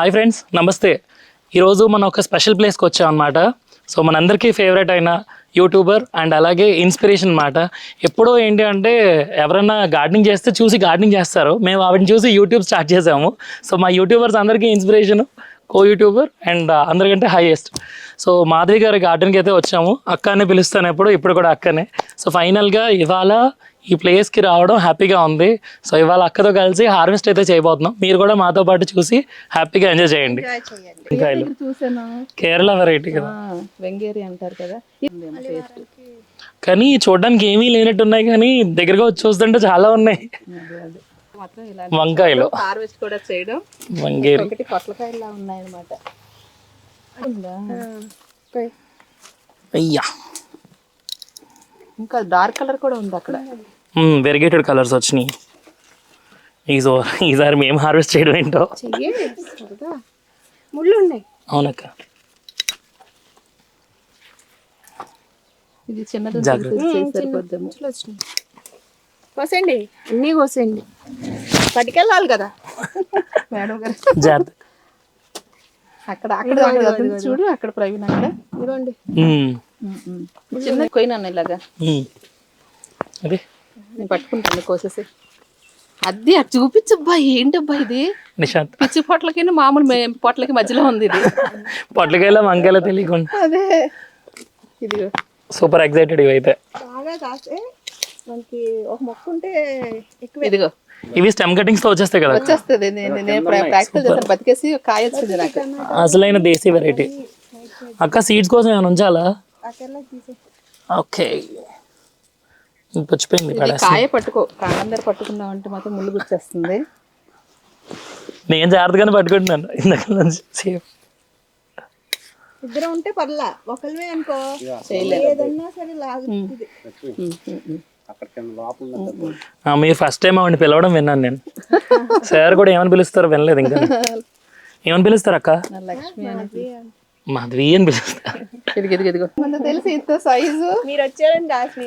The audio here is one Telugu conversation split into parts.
హాయ్ ఫ్రెండ్స్, నమస్తే. ఈరోజు మనం ఒక స్పెషల్ ప్లేస్కి వచ్చాం అనమాట. సో మనందరికీ ఫేవరెట్ అయిన యూట్యూబర్ అండ్ అలాగే ఇన్స్పిరేషన్ అనమాట. ఎప్పుడో ఏంటి అంటే ఎవరైనా గార్డెనింగ్ చేస్తే చూసి గార్డెనింగ్ చేస్తారు, మేము ఆవిడని చూసి యూట్యూబ్ స్టార్ట్ చేసాము. సో మా యూట్యూబర్స్ అందరికీ ఇన్స్పిరేషన్, కో యూట్యూబర్ అండ్ అందరికంటే హైయెస్ట్. సో మాధవి గారి గార్డెన్కి అయితే వచ్చాము. అక్కనే పిలుస్తాను ఇప్పుడు కూడా అక్కనే. సో ఫైనల్గా ఇవాళ ఈ ప్లేస్కి రావడం హ్యాపీగా ఉంది. సో ఇవాళ అక్కతో కలిసి హార్వెస్ట్ అయితే చేయబోతున్నాం. మీరు కూడా మాతో పాటు చూసి హ్యాపీగా ఎంజాయ్ చేయండి. కేరళ వెరైటీ కదా, వెంగేరి అంటారు కదా, కానీ చూడడానికి ఏమీ లేనట్టు ఉన్నాయి, కానీ దగ్గరగా వచ్చి చూస్తుంటే చాలా ఉన్నాయి. వంకాయలు హార్వెస్ట్ కూడా చేయడం, వంగేరి ఒకటి పొట్లకాయలా ఉన్నాయన్నమాట. అయ్యా, ఇంకా డార్క్ కలర్ కూడా ఉంది అక్కడ. వెరిగేటెడ్ కలర్స్ వచ్చినాయి. ఈసారి మేము హార్వెస్ట్ చేయడం ఏంటో. ముళ్ళు ఉన్నాయి. అవునక్క, ఇది చిన్నది కోసేయండి, అన్నీ కోసేయండి, పట్టుకెళ్ళాలి కదా మేడం గారు. జాగ్రత్త. అక్కడ అక్కడ చూడు, అక్కడ ప్రవీణ్ అక్కడ ఇదిగోండి. చిన్న కొయినా ఇలాగా అదే నేను పట్టుకుంటాను, కోసేసి. అది అటు చూపించబ్బా, ఏంటబ్బా ఇది? నిశాంత్, పిచ్చి పొట్లకి మామూలు పొట్లకి మధ్యలో ఉంది ఇది. పొట్లకాయల వంకాయల తెలియకుండా. అదే ఇది సూపర్ ఎక్సైటెడ్ ఇవైతే. బాగా కాస్తే మనకి ఒక మొక్క ఉంటే ఎక్కువ. ఇదిగో ఇవి స్టెమ్ కటింగ్స్ తో వచ్చేస్తాయి కదా. వచ్చేస్తుంది. నేను ప్రాక్టీస్ చేస్తాను, బతికేసి కాయ వచ్చింది నాకు. అసలైన దేశీ వెరైటీ. అక్క సీడ్స్ కోసం ఏమైనా ఉంచాలా? ఓకే, పుచ్చిపోయింది. కాయ పట్టుకో, కాండం పట్టుకున్నావు అంటే మాత్రం ముళ్ళు గుచ్చేస్తుంది. నేను జాగ్రత్తగానే పట్టుకుంటున్నాను ఇందాక నుంచి. సేఫ్. ఇద్దరు ఉంటే పర్లా, ఒకరివే అనుకో ఏదన్నా సరే లాగుతుంది. మీరు ఫస్ట్ టైం ఆవిడ పిలవడం విన్నాను నేను. సార్ కూడా ఏమని పిలుస్తారో వినలేదు ఇంకా. ఏమని పిలుస్తారు అక్క? లక్ష్మి అని, మాధవి అని పిలుస్తారు. ఇదిగో తెలిసి ఇంత సైజు. మీరు వచ్చారని రాసి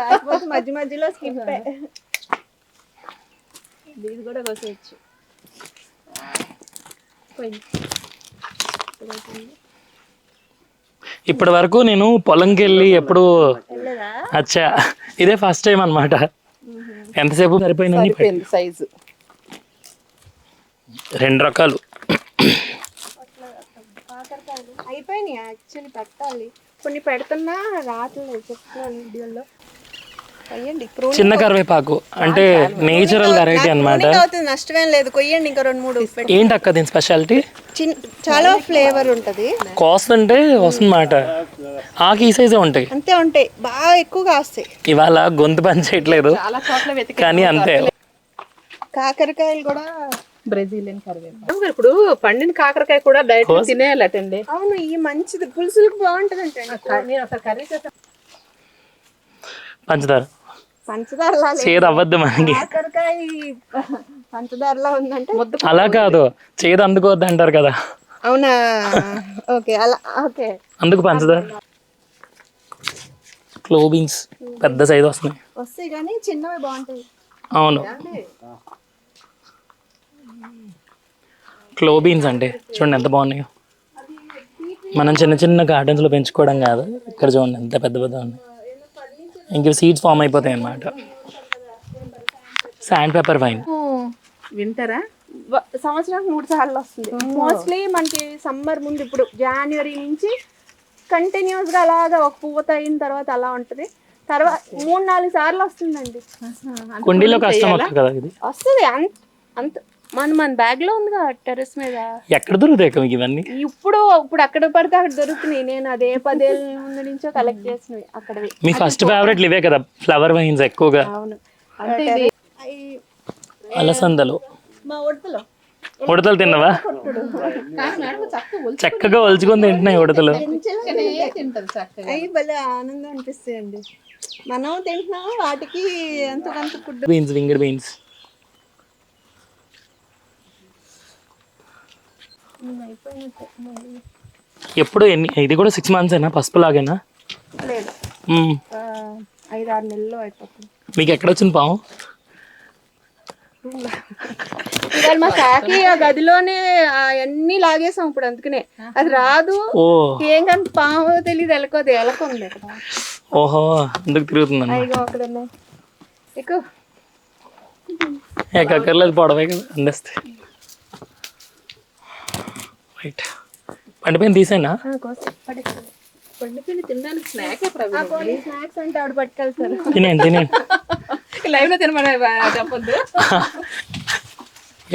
రాకపోతే మధ్య మధ్యలో స్కిప్. ఇది కూడా కోసేయచ్చు. ఇప్పటి వరకు నేను పొలంకి వెళ్ళి ఎప్పుడు అచ్చా ఇదే ఫస్ట్ టైం అనమాట. ఎంతసేపు సరిపోయింది సైజు. 2 రకాలు అయిపోయినాయి. యాక్చువల్లీ పెట్టాలి, కొన్ని పెడుతున్నా రావట్లేదు. చెప్తున్నాను వీడియోలో. కొయ్యండి, చిన్న కరివేపాకు అంటే నేచురల్ వెరైటీ అనమాట. నష్టమేం లేదు, కొయ్యండి. ఇంకా 2-3 ఏంటి అక్క దీని స్పెషాలిటీ? చాలా ఫ్లేవర్ ఉంటది. కాస్ట్ అంటే వస్తుందన్నమాట. ఆకు ఈ సైజే ఉంటాయి, అంతే ఉంటాయి, బాగా ఎక్కువ కాస్తాయి. ఇవాళ గొంతు పని చేయట్లేదు కానీ అంతే. కాకరకాయలు కూడా బ్రెజిలియన్ కరివేపాకు. ఇప్పుడు పండిన కాకరకాయ కూడా డైరెక్ట్ తినేయాలటండి. అవును, ఈ మంచిది, పులుసులకు బాగుంటది అంటే. నేను ఒకసారి కర్రీ చేస్తాను. పంచదారలా చేదు అవ్వద్దు మనకి. కాకరకాయ పంచదారలా ఉందంటే అలా కాదు, చేదు అందుకోవద్దు అంటారు కదా. అవునా? ఓకే, అలా ఓకే. అందుకు పంచదార. క్లోబీన్స్ పెద్ద సైజు వస్తాయి కానీ చిన్నవి బాగుంటాయి. అవును, క్లోబీన్స్ అంటే చూడండి ఎంత బాగున్నాయో. మనం చిన్న చిన్న గార్డెన్స్లో పెంచుకోవడం కాదు, ఇక్కడ చూడండి ఎంత పెద్ద పెద్ద ఉన్నాయి. ఇంక సీడ్స్ ఫామ్ అయిపోతాయి అన్నమాట. శాండ్ పేపర్ వైన్ వింటారా? సంవత్సరానికి 3 సార్లు వస్తుంది. మోస్ట్లీ మనకి సమ్మర్ ముందు, ఇప్పుడు జనవరి నుంచి కంటిన్యూస్ గా అలాగా ఒక పువ్వుత అయిన తర్వాత అలా ఉంటది. తర్వాత 3-4 సార్లు వస్తుందండి. కుండీలో కష్టం కదా ఇది. వస్తుంది అంత మన బ్యాగ్ లో ఉందిగా టెర్రస్ మీద. ఎక్కడ దొరుకుతాయి మీకు ఇవన్నీ? ఇప్పుడు అక్కడ పడితే అక్కడ దొరుకుతున్నాయి. నేను అదే 10 ఏళ్ళ ముందు నుంచో కలెక్ట్ చేసినవి అక్కడవి. మీ ఫస్ట్ ఫేవరెట్ ఇవే కదా, ఫ్లవర్ వైన్స్ ఎక్కువగా. అవును, అలసందలు. మా ఉడతలు తిన్నవా? చక్కగా ఒలుచుకొని తింటున్నాయి ఉడతలు. అవి భలే ఆనందం అనిపిస్తాయండి. మనం తింటున్నాం, వాటికి ఎంతకంత ఫుడ్. Beans, winged beans. ఎప్పుడు ఇది కూడా 6 months అయినా పసుపు లాగేనా? లేదు, 5-6 నెలల్లో అయిపోతుంది. మీకు ఎక్కడ వచ్చింది పాము? ఇవాళ మా కాకి ఆ గదిలోనే అన్ని లాగేసాం ఇప్పుడు, అందుకనే అది రాదు. ఓ ఏం కానీ పాము తెలియదు, ఎలకోది ఎలకొంది ఇక్కడ. ఓహో ఎందుకు తిరుగుతుందన్న అయ్యో అక్కడ ఉన్నాయి. ఎక్కువ ఎక్కర్లేదు పొడవే కదా అందేస్తే. రైట్ పండిపోయిన తీసేనా పండిపోయిన తినడానికి స్నాక్ స్నాక్స్ అంటే ఆవిడ పట్టుకెళ్తారు. తినేయండి లైవ్ లో తినమని చెప్పొద్దు.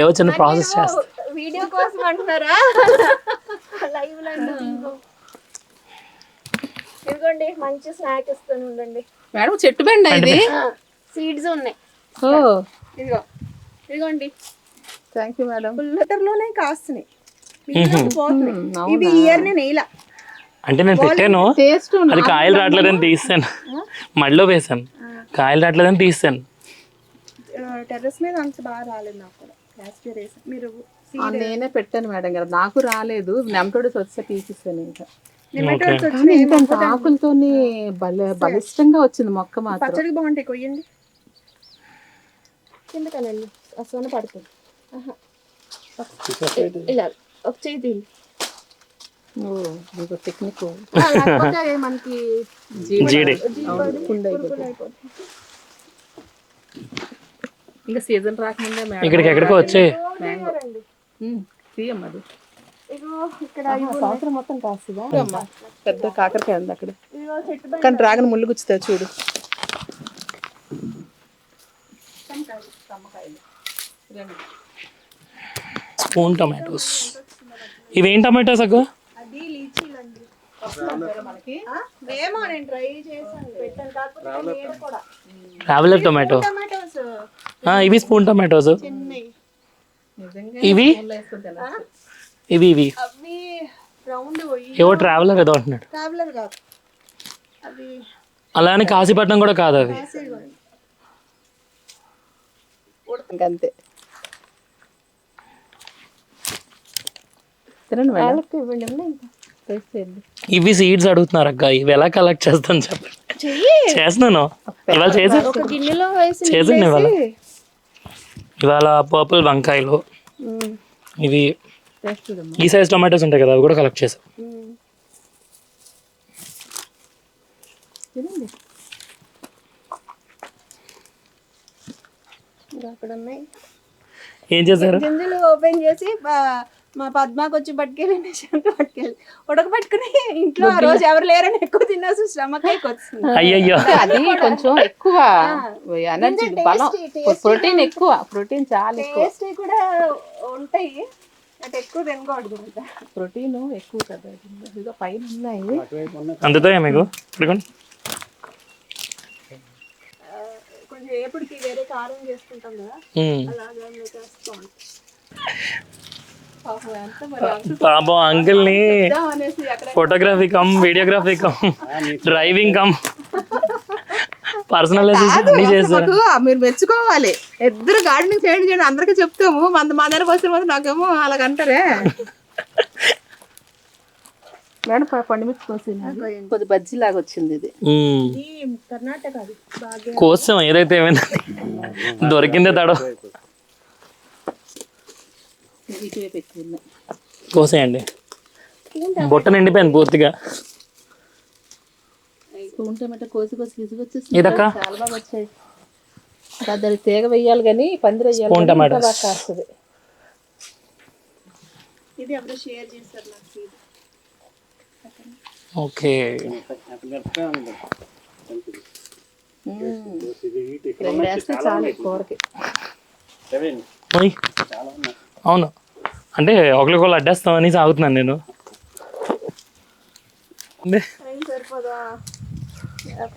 ఏవో చిన్న ప్రాసెస్ చేస్తా. వీడియో కోసం అంటున్నారా? లైవ్ లో ఇదిగోండి మంచి స్నాక్ ఇస్తాను ఉండండి. మేడం చెట్టు బెండ ఇది. సీడ్స్ ఉన్నాయి. ఓ ఇదిగో ఇదిగోండి. Thank you madam. పుల్లటర్లోనే కాస్తున్నాయి, పోతున్నాయి. ఇది ఇయర్ నేను వేయలా. అంటే నేను పెట్టాను, టేస్ట్ అది కాయలు రావట్లేదని తీస్తాను, మడిలో వేసాను, కాయలు రావట్లేదని తీస్తాను. టెర్రస్ మీద అంత బాగా రాలేదు నాకు కూడా. లాస్ట్ ఇయర్ వేసాను. మీరు నేనే పెట్టాను మేడం గారు, నాకు రాలేదు. నెమటోడిస్ వస్తే తీసిస్తాను. ఇంకా నెమటోడ్స్ వచ్చినాయి. ఆకులతోని బలిష్టంగా వచ్చింది మొక్క మాత్రం. పచ్చడికి బాగుంటాయి, కొయ్యండి. కిందకనండి, అసలు పడుతుంది. ఇలా ఒక చేయి తీయండి. టెక్నిక్ లేకపోతే మనకి జీడి ఇంకా సీజన్ రాకముందే మేడం ఇక్కడికి ఎక్కడికో వచ్చాయి. తీయమ్మ అది. ఇగో ఇక్కడ సంవత్సరం మొత్తం కాస్తుందా? పెద్ద కాకరకాయ ఉంది అక్కడ, ఇగో చెట్టు కానీ డ్రాగన్ ముళ్ళు గుచ్చుతా చూడు. Spoon tomatoes. ఇవేం టమాటోస్ అక్క? అది లీచీలండి. ఏమో నేను ట్రై చేశాను, పెట్టాను. కాకపోతే నేను కూడా ట్రావెలర్ టొమాటో. టమాటోస్ ఇవి స్పూన్ టమాటోస్. చిన్నవి ఇవి ఇవి ఇవి అవి రౌండ్ ఏవో ట్రావెలర్ ఏదో అంటున్నాడు. ట్రావెలర్ కాదు అవి. అలానే కాశీపట్నం కూడా కాదు అవి. అంతే తినండి మేడం. ఇవ్వండి. ఇవి సీడ్స్ అడుగుతున్నారు అక్క, ఇవి ఎలా కలెక్ట్ చేస్తాను చెప్పండి. చేస్తున్నాను ఇవాళ, ఒక గిన్నెలో వేసి చేసింది ఇవాళ పర్పుల్ వంకాయలు, ఇవి ఈ సైజ్ టొమాటోస్ ఉంటాయి కదా, అవి కూడా కలెక్ట్ చేసాం. అక్కడ ఉన్నాయి. ఏం చేశారు? గింజలు ఓపెన్ చేసి మా పద్మాకి వచ్చి పట్టుకెళ్ళి పట్టుకెళ్ళి ఉడకబెట్టుకుని ఇంట్లో ఆ రోజు ఎవరు లేరని ఎక్కువ తిన్నాసు స్టమక్ వచ్చింది. అయ్యయ్యో అది కొంచెం ఎక్కువ ఎనర్జీ, బలం, ప్రోటీన్ ఎక్కువ, ప్రోటీన్ చాలా ఎక్కువ. టేస్ట్ కూడా ఉంటాయి, అంటే ఎక్కువ తినకూడదు. ప్రోటీన్ ఎక్కువ కదా. ఇదిగో పైన ఉన్నాయి. అందుతాయా మీకు? ఇదిగోండి. కొంచెం ఏపటికి వేరే కారం చేసుకుంటాం కదా, అలాగే బాగుంటుంది. పాపం అంకుల్ ని photography come, videography come, driving come, personal అన్నీ చేస్తారు. మీరు మెచ్చుకోవాలి. ఇద్దరు గార్డెనింగ్ చేయండి అందరికీ చెప్తాము. మా దగ్గరకు వస్తే మాత్రం నాకేమో అలాగంటారే. మేడం పండుమిర్చి కోసింది, కొద్ది బజ్జీ లాగా వచ్చింది. ఇది కర్ణాటక కోసం ఏదైతే ఏమైంది దొరికిందే తడవ కోసేయండి. బొట్ట నిండిపోయింది పూర్తిగా. స్పూన్ టమాటో కోసి కోసి విసుగొచ్చేసి ఇదక్క చాలా బాగా వచ్చాయి. దాని తీగ వెయ్యాలి కానీ పందిరి వెయ్యాలి. స్పూన్ టమాటో కాస్తుంది. ఇది అప్పుడు షేర్ చేస్తారు నాకు. ఓకే వేస్తే చాలు కూరకి. అవును, అంటే ఒకరికొకరు అడ్డేస్తామని సాగుతున్నాను నేను. సరిపోదా?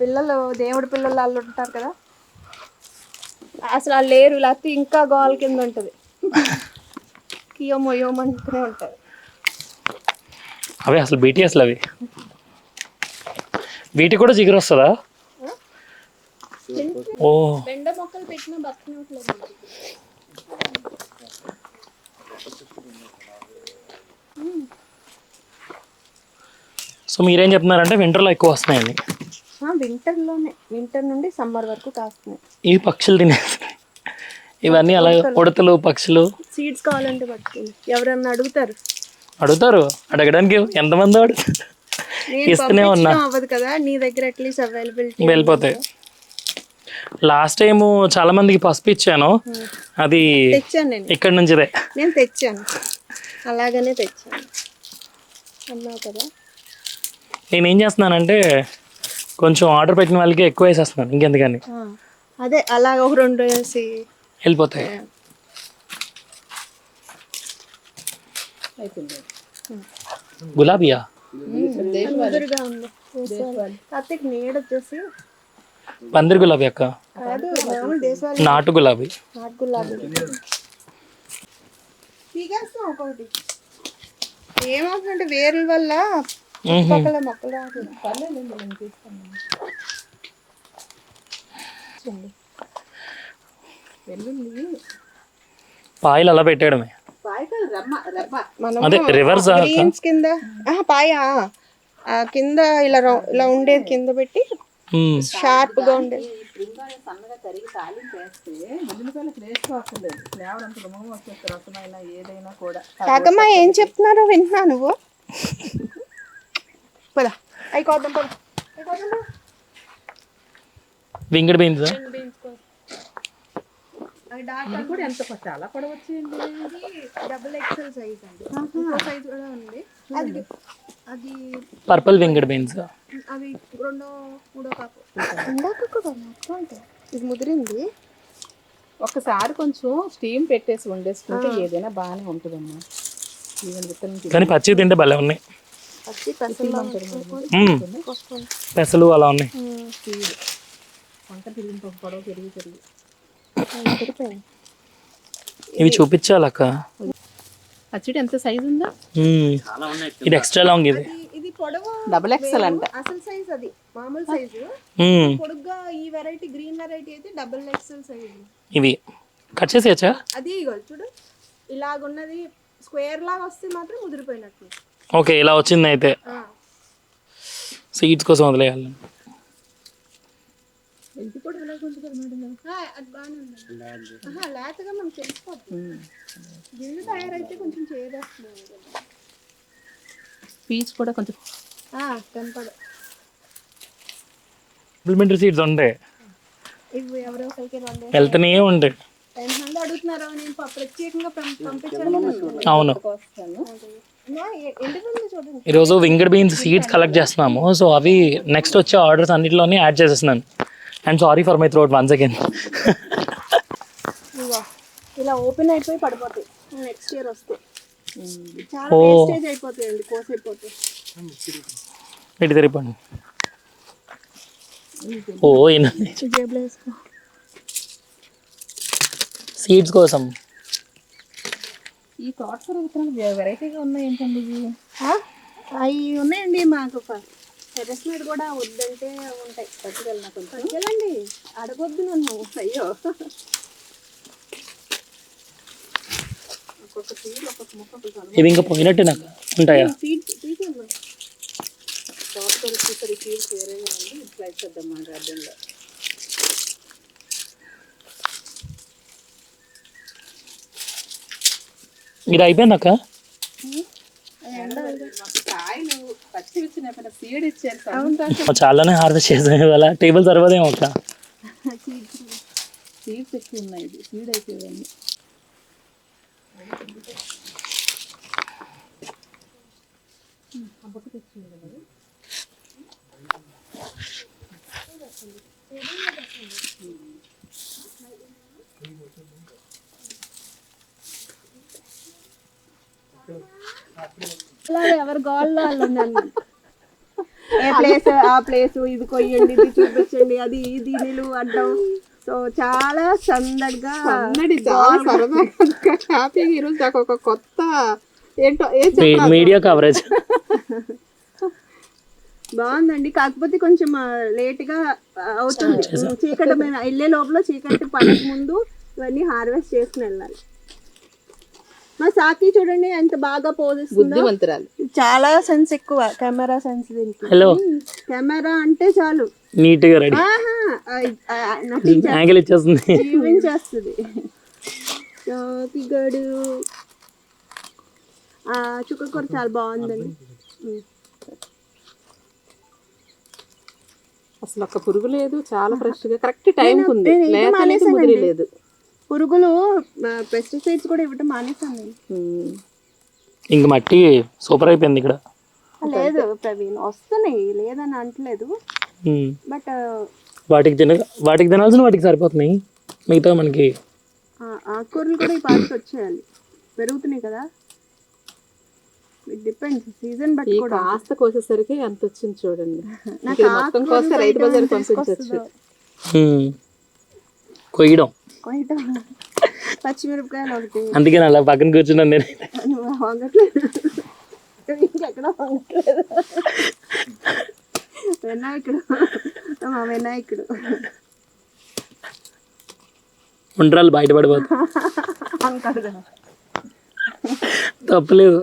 పిల్లలు దేవుడి పిల్లలు వాళ్ళు ఉంటారు కదా, అసలు వాళ్ళు లేరు. లేకపోతే ఇంకా గోల కింద ఉంటుంది, కియోమోయోమంటూనే ఉంటారు. అవి అసలు బీటీఎస్లు అవి. వీటి కూడా జిగురు వస్తుందా? ఓ బెండ మొక్కలు పెట్టినా బతకనట్లేదు. సో మీరేం చెప్తున్నారంటే వింటర్లో ఎక్కువ వస్తున్నాయండి? వింటర్లోనే, వింటర్ నుండి సమ్మర్ వరకు కాస్తున్నాయి. ఇవి పక్షులు తినేస్తాయి. ఇవన్నీ అలా ఉడతలు పక్షులు సీడ్స్ కావాలంటే పట్టుకుని ఎవరన్నా అడుగుతారు. అడగడానికి ఎంతమంది అడుగుతారు, ఇస్తూనే ఉన్నా అవ్వదు కదా నీ దగ్గర అట్లీస్ట్ అవైలబిలిటీ వెళ్ళిపోతాయి. లాస్ట్ టైం చాలా మందికి పసుపు ఇచ్చాను, అది తెచ్చాను నేను ఇక్కడ నుంచిదే. నేను తెచ్చాను అలాగనే తెచ్చాను అన్నావు కదా. నేనేం చేస్తున్నానంటే కొంచెం ఆర్డర్ పెట్టిన వాళ్ళకి ఎక్కువ వేసేస్తున్నాను, ఇంకెందుకని అదే అలా ఒక 2 వేసి వెళ్ళిపోతాయి. గులాబీయా ముదురుగా ఉంది. కాకపోతే నీడ వచ్చేసి పందిరి గులాబీ అక్క, కాదు మామూలు దేశవాళీ నాటు గులాబీ. నాటు గులాబీ తీగేస్తాం ఒకటి. ఏమవుతుందంటే వేర్ల వల్ల పక్కల మొక్కలు పాయలు అలా పెట్టేయడమే. అదే రివర్స్ గ్రీన్స్ కింద పాయ కింద ఇలా ఇలా ఉండేది కింద పెట్టి షార్ప్ గా ఉండేది. కాకమ్మ ఏం చెప్తున్నారో వింటున్నా నువ్వు. పద అవి కోద్దాం పద. వింగడ్ బీన్స్ చాలా పొడవు వచ్చింది. డబుల్ ఎక్సెల్ సైజ్ అండి, ఇంకో సైజ్ కూడా ఉంది. అది అది పర్పుల్ వింగడ్ బీన్స్ అవి 2, 3 కాపు ఇందాక కూడా ఉంటాయి. ఇది ముదిరింది. ఒక్కసారి కొంచెం స్టీమ్ పెట్టేసి వండేసుకుంటే ఏదైనా బాగానే ఉంటుందమ్మా. ఈవెన్ విత్తనం కానీ పచ్చి తింటే భలే ఉన్నాయి. పచ్చి పెసలు పెసలు అలా ఉన్నాయి. వంట తిరిగి పొడవు పెరిగి ఇవి చూపించాలక్క. పచ్చడి ఎంత సైజ్ ఉందా? ఇది ఎక్స్ట్రా లాంగ్. ఇది ఇది పొడవు డబుల్ ఎక్సెల్ అంట. అసలు సైజ్ అది మామూలు సైజు. పొడుగ్గా ఈ వెరైటీ గ్రీన్ వెరైటీ అయితే డబుల్ ఎక్సెల్ సైజ్. ఇవి కట్ చేసేయచ్చా? అది చూడు ఇలాగున్నది స్క్వేర్ లాగా వస్తే మాత్రం ముదిరిపోయినట్టు. ఓకే, ఇలా వచ్చింది అయితే సీడ్స్ కోసం వదిలేయాలి. అది బాగానే ఉంది. లేతగా మనం తెలిసిపోతుంది. గిన్నె తయారైతే కొంచెం చేదేస్తుంది. పీచ్ కూడా కొంచెం కనపడ. సప్లిమెంటరీ సీడ్స్ ఉంటాయి, ఇవి ఎవరో ఒకరికి వెళ్తూనే ఉంటాయి. ఎంతమంది అడుగుతున్నారో నేను ప్రత్యేకంగా పంపించాను. అవును, చూడండి. ఈరోజు వింగడ్ బీన్స్ సీడ్స్ కలెక్ట్ చేస్తున్నాము. సో అవి నెక్స్ట్ వచ్చే ఆర్డర్స్ అన్నిటిలోనే యాడ్ చేసేస్తున్నాను. And sorry for my throat once again. ఇలా ఓపెన్ అయిపోయి పడిపోతాయి నెక్స్ట్ ఇయర్ వస్తే. చాలా వేస్టేజ్ అయిపోతాయండి, కోస్ అయిపోతాయి. ఇటు తిరిగిపోండి. ఓ జేబులో వేసుకో. సీడ్స్ కోసం ఈ థాట్స్ వెరైటీగా ఉన్నాయి ఏంటండి ఇవి? అవి ఉన్నాయండి మాకు. టెర్రస్ మీద కూడా వద్దంటే ఉంటాయి. పట్టుకెళ్ళండి, అడగొద్దు నన్ను. అయ్యో, ఇవి ఇంకా పోయినట్టు నాకు ఉంటాయా? ఇది అయిపోయిందక్క. చాలానే హార్వెస్ట్ చేసాం ఇవాళ. టేబుల్ సరిపోదేమో అక్క. సీడ్స్ ఎక్కువ ఉన్నాయి. సీడ్ అయిపోయింది. ఎవరు గోల్లో వాళ్ళు ఉండాలి. ఏ ప్లేస్ ఆ ప్లేస్, ఇది కొయ్యండి, ఇది చూపించండి, అది ఇది నీళ్ళు అడ్డం. సో చాలా సందడిగా చాలా సరదాగా హ్యాపీగా ఈరోజు నాకు ఒక కొత్త ఏంటో మీడియా కవరేజ్ బాగుందండి. కాకపోతే కొంచెం లేట్గా అవుతుంది. చీకటి మేము వెళ్ళే లోపల చీకటి పడక ముందు ఇవన్నీ హార్వెస్ట్ చేసుకుని వెళ్ళాలి. మా సాకి చూడండి ఎంత బాగా పోజిస్తుందో. చాలా సెన్స్ ఎక్కువ, కెమెరా సెన్స్ దీనికి. హలో, కెమెరా అంటే చాలు నీట్ గా రెడీ, యాంగిల్ ఇచ్చేస్తుంది. చూపించేస్తుంది. చాకిగడు చుక్కకూర చాలా బాగుందండి. అసలు ఒక్క పురుగు లేదు, చాలా ఫ్రెష్ గా కరెక్ట్ టైం ఉంది. నేను ఇది లేత లేదు, ముదిరి లేదు. పురుగులు పెస్టిసైడ్స్ కూడా ఇవ్వటం మానేసాను నేను. ఇంక మట్టి సూపర్ అయిపోయింది ఇక్కడ. లేదు ప్రవీణ్, వస్తున్నాయి లేదని అంటలేదు, ఉమ్. బట్ వాటికి తినాల్సిన వాటికి సరిపోతున్నాయి, మిగతా మనకి ఆకుకూరలు కూడా ఈ పాటికి వచ్చేయాలి, పెరుగుతున్నాయి కదా. ఇట్ డిపెండ్స్ సీజన్ బట్టి ఈ కూడా. కాస్త కోసేసరికి ఎంత వచ్చింది చూడండి. నాకు ఇది మొత్తం కోస్తే రైతు బజార్ పంపించవచ్చు. కొయ్యడం. కొయ్యటం. పచ్చిమిరపకాయలు ఒకటి. అందుకే అలా పక్కన కూర్చున్నాను నేను. నువ్వు వంగట్లేదు, ఇంకెక్కడ వంగట్లేదు. వినాయకుడు, మా వినాయకుడు ఉండ్రాలు బయటపడిపోతుంది. అంటాడు కదా. తప్పలేదు,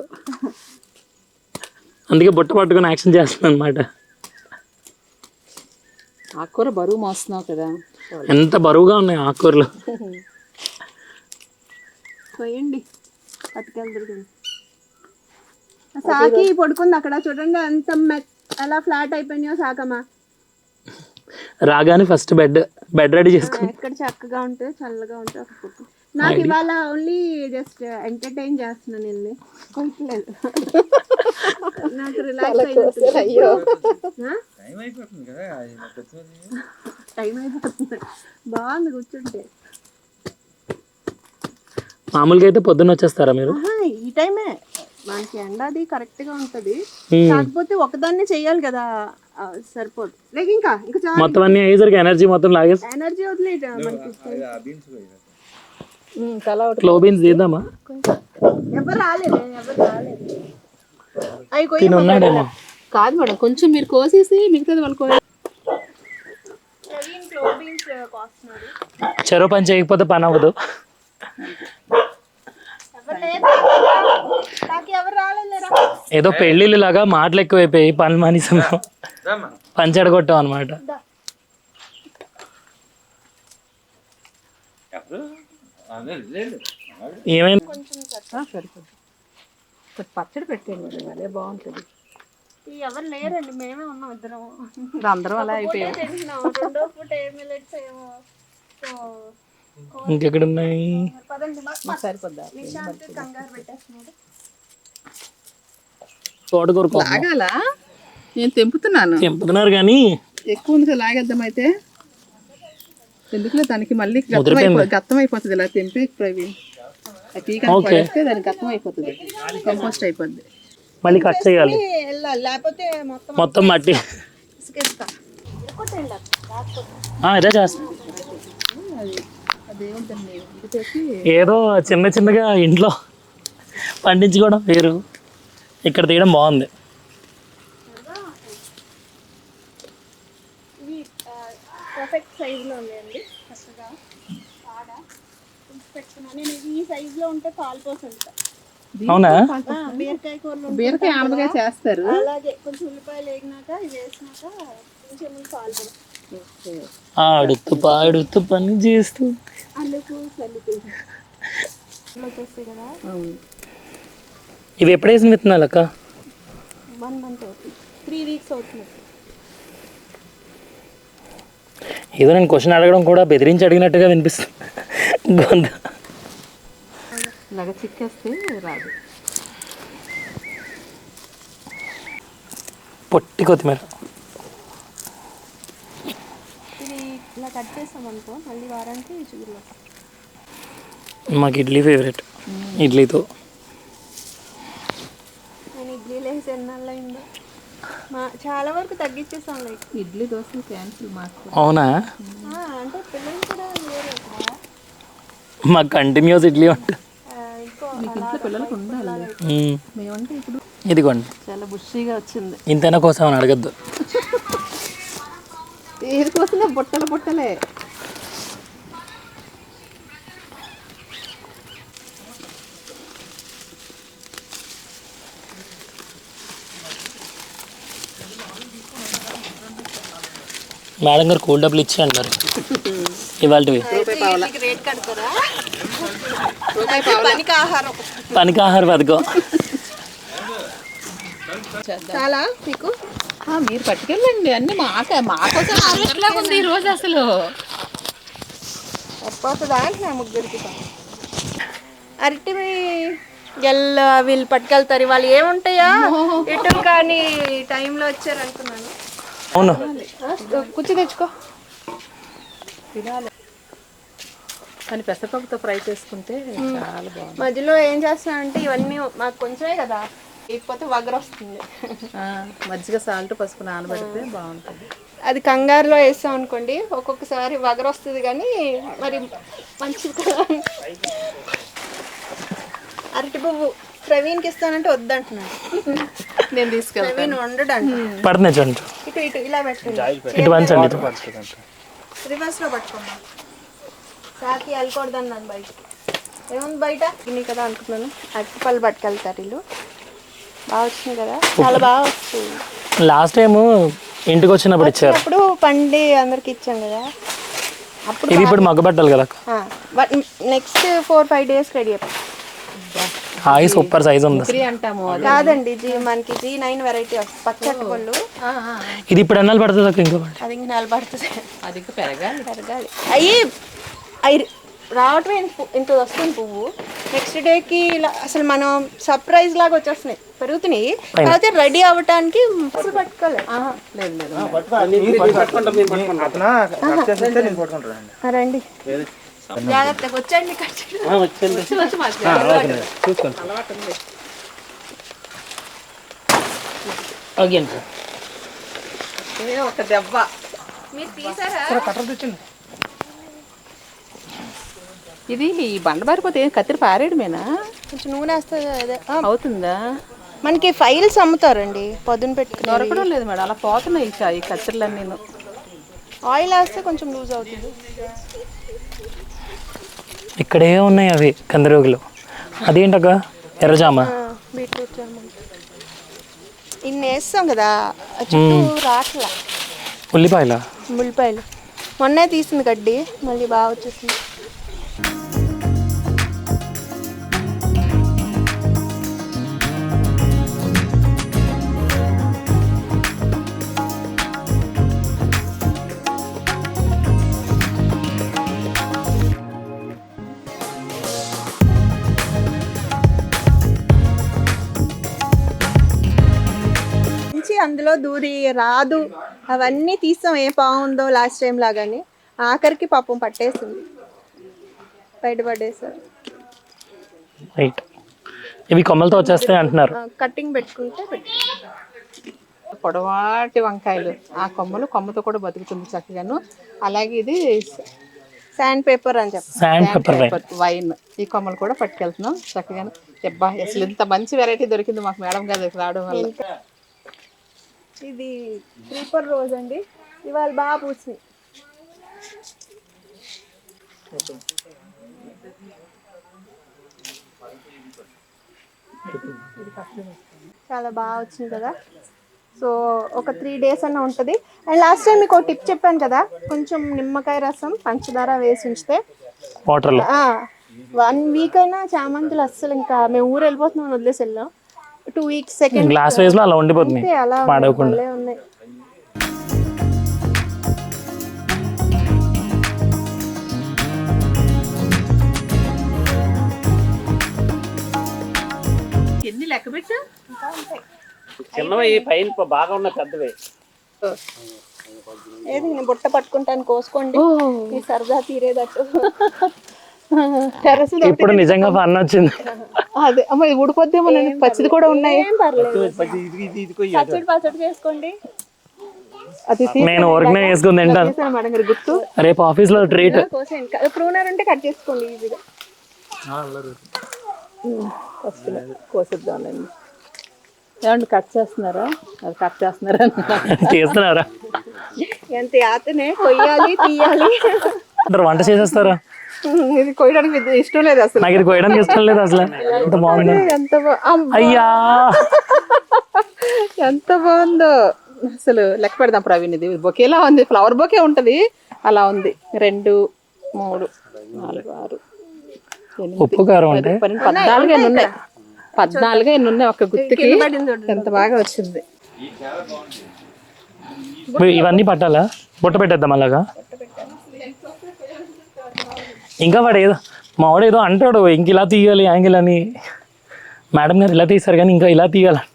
అందుకే బుట్ట పట్టుకొని యాక్షన్ చేస్తున్నాను అనమాట. ఆకుకూర బరువు మోస్తున్నావు కదా. ఎంత బరువుగా ఉన్నాయి ఆకుకూరలు. పోయండి పట్టుకెళ్తారు. సాకి పడుకుంది అక్కడ చూడండి, ఎంత ఎలా ఫ్లాట్ అయిపోయినాయో సాకమ్మా. రాగానే ఫస్ట్ బెడ్ రెడీ చేసుకుని ఎక్కడ చక్కగా ఉంటే చల్లగా ఉంటే అక్కడ పడుకో. నాకు ఇవాళ ఓన్లీ జస్ట్ ఎంటర్టైన్ చేస్తున్నాను, వెళ్ళి కొట్టలేదు. నాకు రిలాక్స్ అయ్యో టైం అయిపోతుంది. బాగుంది కూర్చుంటే. మామూలుగా అయితే పొద్దున్న వచ్చేస్తారా మీరు? ఈ టైమే మనకి ఎండది కరెక్ట్ గా ఉంటది, కాకపోతే ఒకదాన్ని చెయ్యాలి కదా, సరిపోదు. లేక ఇంకా చాలా మొత్తం అన్ని అయ్యేసరికి ఎనర్జీ మొత్తం లాగేసి ఎనర్జీ వదిలేట మనకి. క్లో బీన్స్ తీద్దామా? ఎవరు రాలేదు. అవి తిని ఉన్నాడేమో. కాదు మేడం, కొంచెం మీరు కోసేసి మిగతాది వాళ్ళు చెరువు పని చేయకపోతే పని అవ్వదు. ఎవరు రాలేదురా. ఏదో పెళ్ళిళ్ళు లాగా మాటలు ఎక్కువైపోయి పని మానేసాం, పని చెడగొట్టాం అనమాట. ఏమైంది? పచ్చడి పెట్టండి, అదే బాగుంటుంది. ఎవరు లేరండి, మేమే ఉన్నాం ఇద్దరం. అందరం అలా అయిపోయాం. రెండో ఫుట్ ఏ మిల్లెట్స్ ఏమో. ఇంకెక్కడ ఉన్నాయి? సరిపోద్దా? నిశాంత్ కంగారు పెట్టేస్తున్నాడు. తోటకూర లాగాలా? నేను తెంపుతున్నారు కానీ ఎక్కువ ఉంది కదా, లాగేద్దాం అయితే. ఎందుకులే, దానికి మళ్ళీ గత్తం అయిపోతుంది. ఇలా తెంపి ప్రవీణ్ పడేస్తే దానికి గత్తం అయిపోతుంది, కంపోస్ట్ అయిపోద్ది. మళ్ళీ కట్ చేయాలి, లేకపోతే మొత్తం మట్టి. ఇదే చేస్తా. ఏదో చిన్నగా ఇంట్లో పండించుకోవడం వేరు, ఇక్కడ తీయడం బాగుంది. పర్ఫెక్ట్ సైజులో ఉన్నాయండి, చక్కగా బాగా పెట్టుకున్నాను. నేను ఈ సైజులో ఉంటే కాలిపోతుంది. అవునా? బీరకాయ కూరలు బీరకాయ ఆనపకాయ చేస్తారు, అలాగే కొంచెం ఉల్లిపాయలు వేగినాక ఇది వేసినాక కొంచెం కాలిపోతుంది. ఆడుతూ పాడుతూ పని చేస్తూ అల్లుకు చల్లుకు వచ్చేస్తాయి కదా. ఇవి ఎప్పుడు వేసిన విత్తనాలు అక్క? 1 month అవుతుంది, 3 weeks అవుతుంది. ఏదో నేను క్వశ్చన్ అడగడం కూడా బెదిరించి అడిగినట్టుగా వినిపిస్తుంది. గొంతు ఇలాగ చిక్కేస్తే రాదు. పొట్టి కొత్తిమీర ఇది ఇలా కట్ చేస్తాం అనుకో, మళ్ళీ వారానికి చిగురులో. మాకు ఇడ్లీ ఫేవరెట్, ఇడ్లీతో. నేను ఇడ్లీలు వేసి ఎన్నాళ్ళు అయిందో, చాలా వరకు తగ్గించేసాం. లైక్ ఇడ్లీ దోశలు క్యాన్సిల్ మాకు. అవునా? అంటే పిల్లలు కూడా వేరే ఇక్కడ మాకు కంటిన్యూస్ ఇడ్లీ ఉంటుంది. ఇంట్లో పిల్లలకు ఉండాలి. మేమంటే ఇప్పుడు ఇదిగోండి, చాలా బుషీగా వచ్చింది. ఇంతైనా కోసం అని అడగద్దు. ఏది కోసినా బుట్టలే. మేడం గారు కూల్ డబ్బులు ఇచ్చి అన్నారు ఇవాళవి. పనికి ఆహార పథకం. చాలా మీకు మీరు పట్టుకెళ్ళండి అన్ని మాకోసం అందరిలాగా ఉంది ఈ రోజు అసలు. అయిపోతుందా నా ముగ్గురికి అరటి గెల్ల వీళ్ళు పట్టుకెళ్తారు. వాళ్ళు ఏముంటాయా ఇటు కానీ టైంలో వచ్చారు అనుకున్నాను. అవును కూర్చో తెచ్చుకో. కానీ పెసరపప్పుతో ఫ్రై చేసుకుంటే చాలా బాగుంది. మధ్యలో ఏం చేస్తానంటే ఇవన్నీ మాకు కొంచెమే కదా, లేకపోతే వగరు వస్తుంది. మజ్జిగ సాల్ట్ పసుపు నానబెడితే బాగుంటుంది. అది కంగారులో వేస్తాం అనుకోండి ఒక్కొక్కసారి వగరు వస్తుంది, కానీ మరి మంచిది కదా. అరటి పువ్వు ప్రవీణ్కి ఇస్తానంటే వద్దంటున్నాడు. నేను తీసుకెళ్తాను. ప్రవీణ్ వండడంట. పడుతున్నాయి చూడండి. ఇటు ఇటు ఇలా పెట్టండి, ఇటు వంచండి. రివర్స్లో పట్టుకోమ్మా. సాకి వెళ్ళకూడదని నన్ను బయటకి. ఏముంది బయట ఇన్ని కదా అనుకుంటున్నాను. అరటిపళ్ళు పట్టుకెళ్తారు వీళ్ళు. బాగా వచ్చింది కదా, చాలా బాగా వస్తుంది. లాస్ట్ టైం ఇంటికి వచ్చినప్పుడు ఇచ్చారు. అప్పుడు పండి అందరికి ఇచ్చాం కదా. అప్పుడు ఇది ఇప్పుడు మగ్గబట్టాలి కదా. నెక్స్ట్ 4-5 days రెడీ అయిపోయి. హాయ్ సూపర్ సైజ్ ఉంది. అంటాము కాదండి మనకి G9 వెరైటీ వస్తుంది పచ్చటి పళ్ళు. ఇది ఇప్పుడు ఎన్నాళ్ళు పడుతుంది అక్క? ఇంకోటి అది ఇంక నిలబడుతుంది. అది ఇంకా పెరగాలి. అవి రావటమే ఇంత వస్తుంది పువ్వు. నెక్స్ట్ డేకి ఇలా అసలు మనం సర్ప్రైజ్ లాగా వచ్చేస్తున్నాయి, పెరుగుతున్నాయి. తర్వాత రెడీ అవ్వటానికి అసలు పట్టుకోలేదు. రండి జాగ్రత్తగా వచ్చండి. ఒక దెబ్బ మీరు తీసారా? ఇది బండబారిపోతే కత్తిరి పారేయడమేనా? కొంచెం నూనె వస్తుంది అదే అవుతుందా? మనకి ఫైల్స్ అమ్ముతారండి పొద్దున పెట్టుకుని. దొరకడం లేదు మేడం, అలా పోతున్నాయి ఈ కత్తిరలన్నీ. నేను ఆయిల్ వేస్తే కొంచెం లూజ్ అవుతుంది. ఇక్కడే ఉన్నాయి అవి కందిరోగులు. అదేంటక్క? ఎర్రజామ, బీట్రూట్ జామ ఇన్ని వేస్తాం కదా, చుట్టూ రాట్లా. ఉల్లిపాయల ఉల్లిపాయలు మొన్నే తీసింది గడ్డి, మళ్ళీ బాగా వచ్చేసింది. అందులో దూరి రాదు అవన్నీ తీస్తాం, ఏ బాగుందో లాస్ట్ టైం లాగానే. ఆఖరికి పాపం పట్టేసింది, బయటపడేసారు. రైట్. ఇవి కొమ్మలతో వచ్చేస్తాయి అంటున్నారు. కట్టింగ్ పెట్టుకుంటే పొడవాటి వంకాయలు, ఆ కొమ్మతో కూడా బతుకుతుంది చక్కగాను. అలాగే ఇది శాండ్ పేపర్ అని చెప్పి శాండ్ పేపర్ వైన్, ఈ కొమ్మలు కూడా పట్టుకెళ్తున్నాం చక్కగాను. అసలు ఇంత మంచి వెరైటీ దొరికింది మాకు మేడం గారి దగ్గర రావడం వల్ల. ఇది క్రీపర్ రోజ్ అండి, ఇవాళ బాగా పూసింది. చాలా బాగా వచ్చింది కదా. సో ఒక 3 days అన్న ఉంటుంది. అండ్ లాస్ట్ టైం మీకు ఒక టిప్ చెప్పాను కదా, కొంచెం నిమ్మకాయ రసం పంచదార వేసి ఉంచితే వాటర్లో 1 week అయినా చామంతులు అస్సలు, ఇంకా మేము ఊరు వెళ్ళిపోతున్నాం వదిలేసి వెళ్ళాం. 2 weeks సెకండ్ గ్లాస్ వైజ్ లో అలా ఉండిపోతుంది అలా పాడవకుండా. ఉన్నాయి. ఎన్ని లెక్క పెట్టు? చిన్నవి పైన బాగా ఉన్న పెద్దవి. ఏది నేను బుట్ట పట్టుకుంటాను, కోసుకోండి ఈ సరదా తీరేదట్టు. ఇప్పుడు నిజంగా ఫన్ వచ్చింది. అదే అమ్మ, ఇది ఊడిపోద్దేమో. పచ్చిది కూడా ఉన్నాయి. పచ్చడి చేసుకోండి. అది నేను ఊరికనే వేసుకుని తింటాను. మేడం గారి గుర్తు. రేపు ఆఫీస్ లో ట్రీట్. ప్రూనర్ ఉంటే కట్ చేసుకోండి ఈజీగా. ఫస్ట్ కోసిద్దాంలేండి. ఏమండి కట్ చేస్తున్నారా? అది కట్ చేస్తున్నారా? చేస్తున్నారా? ఎంత యాతనే, కొయ్యాలి తీయాలి. వంట చేసేస్తారా? ఇది కొయ్యడానికి ఇష్టం లేదు అసలు. నాకు ఇది కొయ్యడానికి ఇష్టం లేదు అసలు. ఎంత బాగుంది. ఎంత అయ్యా ఎంత బాగుందో. అసలు లెక్క పెడదాం ప్రవీణ్. ఇది బొకేలా ఉంది, ఫ్లవర్ బొకే ఉంటుంది అలా ఉంది. 2, 3, 4, 6, 8, ఉప్పు కారం అంటే 14 ఎన్ని ఉన్నాయి. 14 ఎన్ని ఉన్నాయి ఒక గుత్తికి. ఎంత బాగా వచ్చింది. ఇవన్నీ పట్టాలా? బుట్ట పెట్టేద్దాం అలాగా. ఇంకా వాడు ఏదో మా వాడు ఏదో అంటాడు, ఇంక ఇలా తీయాలి యాంగిల్ అని. మేడం గారు ఇలా తీస్తారు కానీ ఇంకా ఇలా తీయాలంట.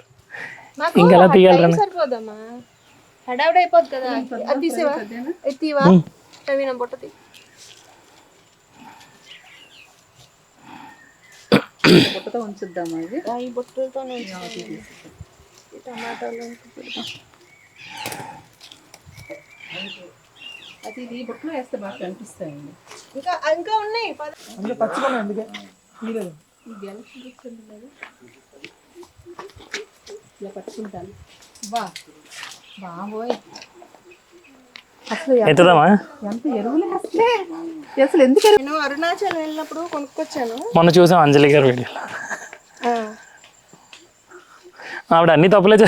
ఇంకా ఎలా తీయాలి? సరిపోదమ్మా, హడావిడి అయిపోద్ది కదా. అది తీసేవా? ఎత్తివా ప్రవీణ బొట్ట తీ. బుట్టతో ఉంచుద్దామా ఇది? ఈ బొట్టలతో టమాటాలు అది ఇది బుట్టలో వేస్తే బాగా కనిపిస్తాయండి. ఇంకా ఇంకా ఉన్నాయి. ఇలా పట్టుకుంటాను. బాబోయ్ అసలు ఎత్తుదామా? ఎంత ఎరువులు వేస్తే అసలు ఎందుకు నేను అరుణాచల్ వెళ్ళినప్పుడు కొనుక్కొచ్చాను. మొన్న చూసాం అంజలి గారు వీడియోలో. ఆవిడ అన్ని తప్పులే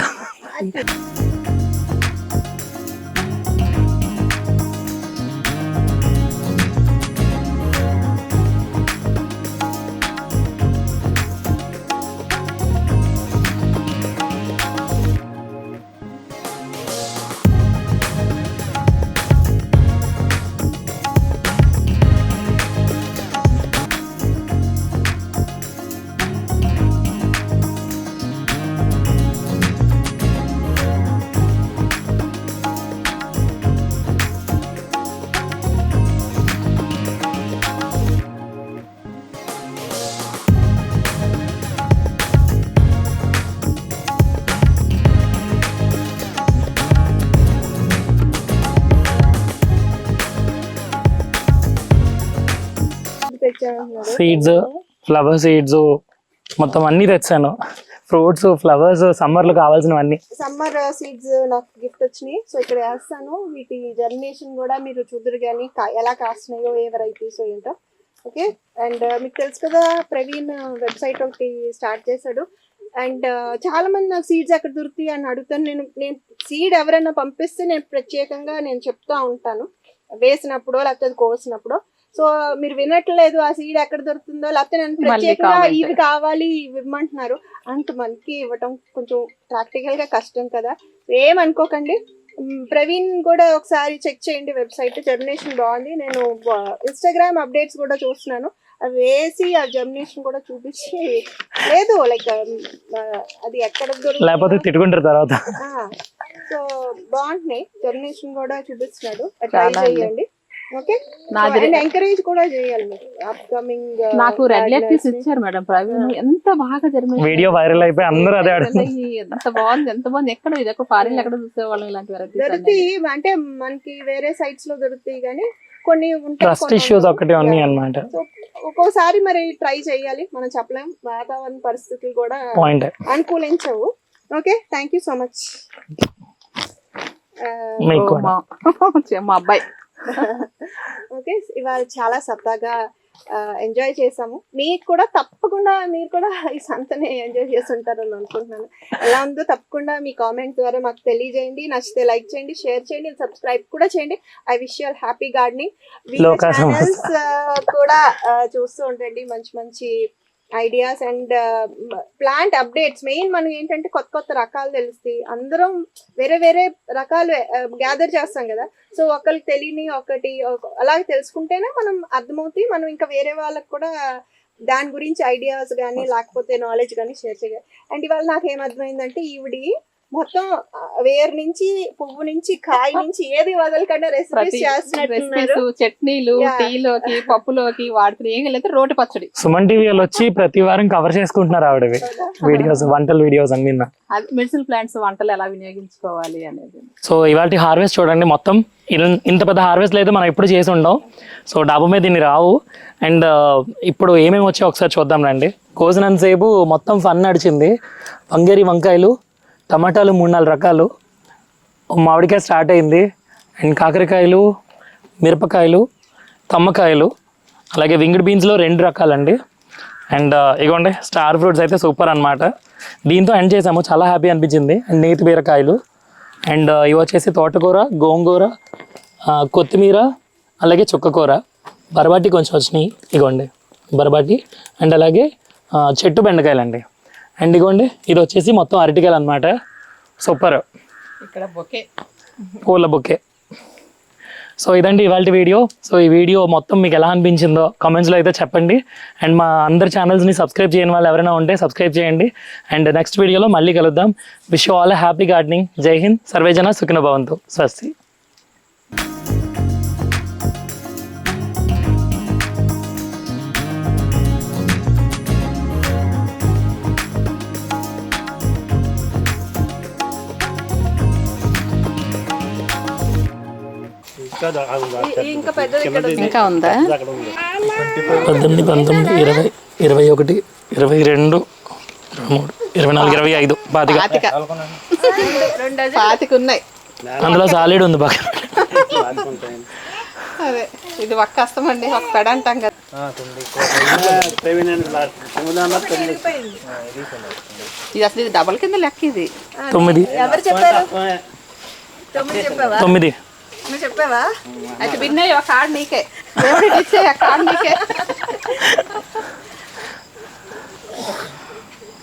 సీడ్స్, ఫ్లవర్ సీడ్స్ మొత్తం అన్ని తెచ్చాను. ఫ్రూట్స్, ఫ్లవర్స్, సమ్మర్లో కావాల్సినవన్నీ. సమ్మర్ సీడ్స్ నాకు గిఫ్ట్ వచ్చినాయి. సో ఇక్కడ వేస్తాను. వీటి జర్మినేషన్ కూడా మీరు చూద్దరు కానీ ఎలా కాస్తున్నాయో, ఏ వెరైటీస్ ఏంటో. ఓకే. అండ్ మీకు తెలుసు కదా ప్రవీణ్ వెబ్సైట్ ఒకటి స్టార్ట్ చేశాడు. అండ్ చాలా మంది నాకు సీడ్స్ ఎక్కడ దొరుకుతాయి అని అడుగుతాను. నేను సీడ్ ఎవరైనా పంపిస్తే నేను ప్రత్యేకంగా నేను చెప్తా ఉంటాను, వేసినప్పుడు లేకపోతే కోసినప్పుడు. సో మీరు వినట్లేదు, ఆ సీడ్ ఎక్కడ దొరుకుతుందో, లేకపోతే నేను ప్రత్యేకంగా ఇవి కావాలి ఇవి ఇవ్వమంటున్నారు. అంతమందికి ఇవ్వటం కొంచెం ప్రాక్టికల్ గా కష్టం కదా, ఏమనుకోకండి. ప్రవీణ్ కూడా ఒకసారి చెక్ చేయండి వెబ్సైట్. జర్మినేషన్ బాగుంది. నేను ఇన్స్టాగ్రామ్ అప్డేట్స్ కూడా చూస్తున్నాను. అవి వేసి ఆ జర్మినేషన్ కూడా చూపించి, లేదు లైక్ అది ఎక్కడ లేకపోతే తిట్టుకుంటారు తర్వాత. సో బాగుంటున్నాయి. జర్మినేషన్ కూడా చూపిస్తున్నాడు, ట్రై చేయండి. ఓకే. ఎంకరేజ్ కూడా చేయాలి మీరు. అప్కమింగ్ నాకు రెడ్ లెక్టీస్ ఇచ్చారు మేడం ప్రవీణ్, ఎంత బాగా జరిగింది. వీడియో వైరల్ అయిపోయి అందరూ అదే అడుగుతున్నారు. ఎంత బాగుంది, ఎంత బాగుంది. ఎక్కడ ఇది ఒక ఫారిన్ ఎక్కడ చూసేవాళ్ళం ఇలాంటి వెరైటీస్ దొరుకుతాయి. అంటే మనకి వేరే సైట్స్ లో దొరుకుతాయి కానీ కొన్ని ట్రస్ట్ ఇష్యూస్ ఒకటి ఉన్నాయి అన్నమాట. ఒక్కోసారి మరి ట్రై చేయాలి, మనం చెప్పలేం. వాతావరణ పరిస్థితులు కూడా అనుకూలించవు. Okay. Thank you so much. మా అబ్బాయి ఓకే. ఇవాళ చాలా సరదాగా ఎంజాయ్ చేసాము. మీకు కూడా తప్పకుండా మీరు కూడా ఈ సంతని ఎంజాయ్ చేసి ఉంటారని అనుకుంటున్నాను. ఎలా ఉందో తప్పకుండా మీ కామెంట్ ద్వారా మాకు తెలియజేయండి. నచ్చితే లైక్ చేయండి, షేర్ చేయండి, సబ్స్క్రైబ్ కూడా చేయండి. I wish you happy gardening. Channels కూడా చూస్తూ ఉండండి. మంచి మంచి ideas and plant updates. Main మనం ఏంటంటే కొత్త కొత్త రకాలు తెలుస్తాయి. అందరం వేరే వేరే రకాలు గ్యాదర్ చేస్తాం కదా. సో ఒకరికి తెలియని ఒకటి అలాగే తెలుసుకుంటేనే మనం అర్థమవుతాయి. మనం ఇంకా వేరే వాళ్ళకి కూడా దాని గురించి ఐడియాస్ కానీ లేకపోతే నాలెడ్జ్ కానీ షేర్ చేయాలి. అండ్ ఇవాళ నాకు ఏమర్థమైందంటే ఈవిడి మొత్తం వేరు నుంచి, పువ్వు నుంచి, కాయ నుంచి ఏది వదలకుండా రెసిపీస్ చేస్తున్నారు. చట్నీలు, టీలోకి, పప్పులోకి వాడుతున్న ఏం లేదు. రోటి పచ్చడి సుమన్ టీవీలో వచ్చి ప్రతి వారం కవర్ చేసుకుంటున్నారు ఆవిడ వీడియోస్, వంటల వీడియోస్ అన్ని. మెడిసినల్ ప్లాంట్స్ వంటలు ఎలా వినియోగించుకోవాలి అనేది. సో ఇవాళ హార్వెస్ట్ చూడండి. మొత్తం ఇంత పెద్ద హార్వెస్ట్ అయితే మనం ఎప్పుడు చేసి ఉండం. సో డాబా మీద దీన్ని రావు. అండ్ ఇప్పుడు ఏమేమి వచ్చాయో ఒకసారి చూద్దాం రండి. కోసినంతసేపు మొత్తం ఫన్ నడిచింది. వంగేరి వంకాయలు, టమాటాలు 3-4 రకాలు, మామిడికాయ స్టార్ట్ అయింది. అండ్ కాకరకాయలు, మిరపకాయలు, తమ్మకాయలు, అలాగే వింగ్డ్ బీన్స్లో 2 రకాలండి. అండ్ ఇగోండి స్టార్ ఫ్రూట్స్ అయితే సూపర్ అనమాట. దీంతో ఎండ్ చేసాము, చాలా హ్యాపీ అనిపించింది. అండ్ నేతి బీరకాయలు, అండ్ ఇవి వచ్చేసి తోటకూర, గోంగూర, కొత్తిమీర, అలాగే చుక్కకూర, బరబాటి కొంచెం వచ్చినాయి ఇగోండి బరబాటి, అండ్ అలాగే చెట్టు బెండకాయలు అండి. అండ్ ఇగోండి ఇది వచ్చేసి మొత్తం అరటికాయలు అనమాట. సూపర్, ఇక్కడ బొకే పూల బొకే. సో ఇదండి ఇవాళ వీడియో. సో ఈ వీడియో మొత్తం మీకు ఎలా అనిపించిందో కామెంట్స్లో అయితే చెప్పండి. అండ్ మా అందరి ఛానల్స్ని సబ్స్క్రైబ్ చేయని వాళ్ళు ఎవరైనా ఉంటే సబ్స్క్రైబ్ చేయండి. అండ్ నెక్స్ట్ వీడియోలో మళ్ళీ కలుద్దాం. Wish you all happy gardening. జై హింద్, సర్వేజన సుఖినో భవంతు. స్వస్తి. ఇంకా పెద్దది ఇక్కడ ఉంది. ఇంకా ఉందా? 18, 19, 20, 21, 22, 23, 24, 25, 25. రెండు పాతిక ఉన్నాయి. అందులో సాలిడ్ ఉంది బాగా. అదే ఇది ఒక్క వస్తామండి, ఒక పెడ అంటాం కదా. ఇది అసలు ఇది డబల్ కింద లెక్క. ఇది 9. ఎవరు చెప్పారు? 9 చెప్పావా? 9. నువ్వు చెప్పావా? అయితే విన్నాయి, ఒక కార్డు నీకే. దేవుడికి ఇచ్చే ఆ కార్డు నీకే.